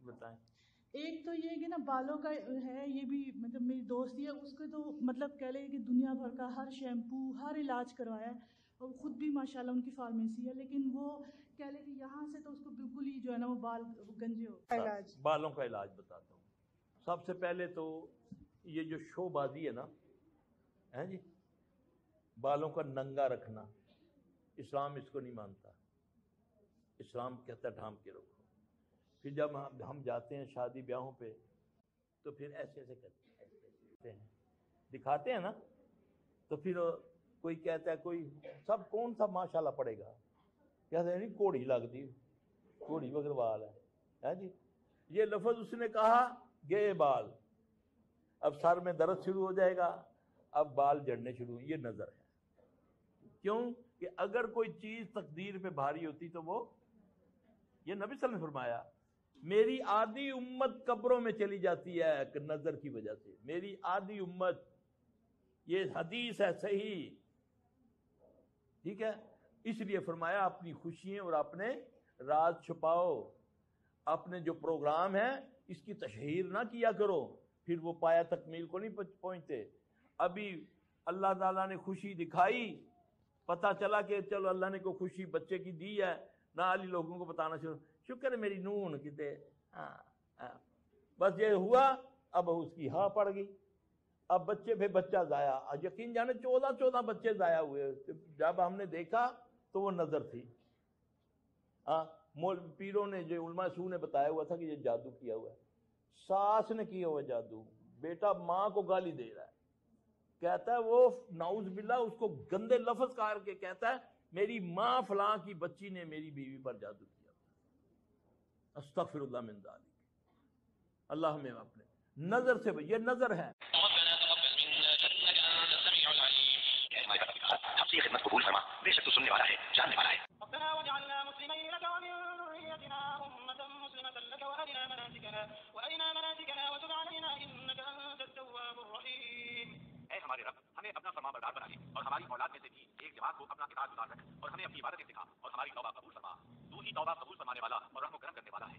بتائیں۔ ایک تو یہ کہ نا بالوں کا ہے، یہ بھی مطلب میری دوست ہی ہے، اس کے تو مطلب کہہ لے کہ دنیا بھر کا ہر شیمپو ہر علاج کروایا ہے، اور خود بھی ماشاءاللہ ان کی فارمیسی ہے، لیکن وہ کہہ لے کہ یہاں سے تو اس کو بالکل ہی جو ہے نا وہ بال گنجے ہو علاج۔ بالوں کا علاج بتاتا ہوں۔ سب سے پہلے تو یہ جو شو بازی ہے نا، ہے جی، بالوں کا ننگا رکھنا، اسلام اس کو نہیں مانتا۔ اسلام کہتا ہے ڈھانپ کے رکھو۔ پھر جب ہم جاتے ہیں شادی بیاہوں پہ تو پھر ایسے ایسے کرتے ہیں، دکھاتے ہیں نا، تو پھر کوئی کہتا ہے، کوئی سب کون سا ماشاءاللہ پڑے گا، کہتے ہیں نہیں کوڑی لگتی، کوڑی بغیر بال ہے جی۔ یہ لفظ اس نے کہا گئے بال، اب سر میں درد شروع ہو جائے گا، اب بال جڑنے شروع، یہ نظر ہے۔ کیوں کہ اگر کوئی چیز تقدیر پہ بھاری ہوتی تو وہ، یہ نبی صلی اللہ علیہ وسلم نے فرمایا میری آدھی امت قبروں میں چلی جاتی ہے کہ نظر کی وجہ سے، میری آدھی امت، یہ حدیث ہے صحیح، ٹھیک ہے۔ اس لیے فرمایا اپنی خوشیاں اور اپنے راز چھپاؤ، اپنے جو پروگرام ہے اس کی تشہیر نہ کیا کرو، پھر وہ پایا تکمیل کو نہیں پہنچتے۔ ابھی اللہ تعالیٰ نے خوشی دکھائی، پتہ چلا کہ چلو اللہ نے کوئی خوشی بچے کی دی ہے، نہ علی لوگوں کو بتانا شکر ہے میری نون کتے، بس یہ ہوا، اب اس کی ہاں پڑ گئی، اب بچے پہ بچہ ضائع، یقین جانے 14 بچے ضائع ہوئے۔ جب ہم نے دیکھا تو وہ نظر تھی۔ پیروں نے، جو علماء سو نے بتایا ہوا تھا کہ یہ جادو کیا ہوا ہے، ساس نے کیا ہوا جادو، بیٹا ماں کو گالی دے رہا ہے، کہتا ہے وہ نعوذ باللہ اس کو گندے لفظ کار کے کہتا ہے میری ماں فلاں کی بچی نے میری بیوی پر جادو کیا، استغفر اللہ من ذالک۔ اللہ ہمیں اپنے نظر سے، یہ نظر ہے۔ خدمت قبول فرما، بے شک تو سننے والا ہے، جاننے والا ہے۔ ربنا وجعلنا مسلمين لك ومن ذريتنا أمة مسلمة لك وأرنا مناسكنا وتب علينا إنك أنت التواب الرحيم۔ اے ہمارے رب، ہمیں اپنا فرما بردار بنا دے اور ہماری اولاد میں سے بھی ایک جماعت کو اپنا اطاعت گزار رکھ اور ہمیں اپنی عبادتیں سکھا اور ہماری توبہ قبول فرما، تو ہی توبہ قبول فرمانے والا اور رحم و کرم کرنے والا ہے۔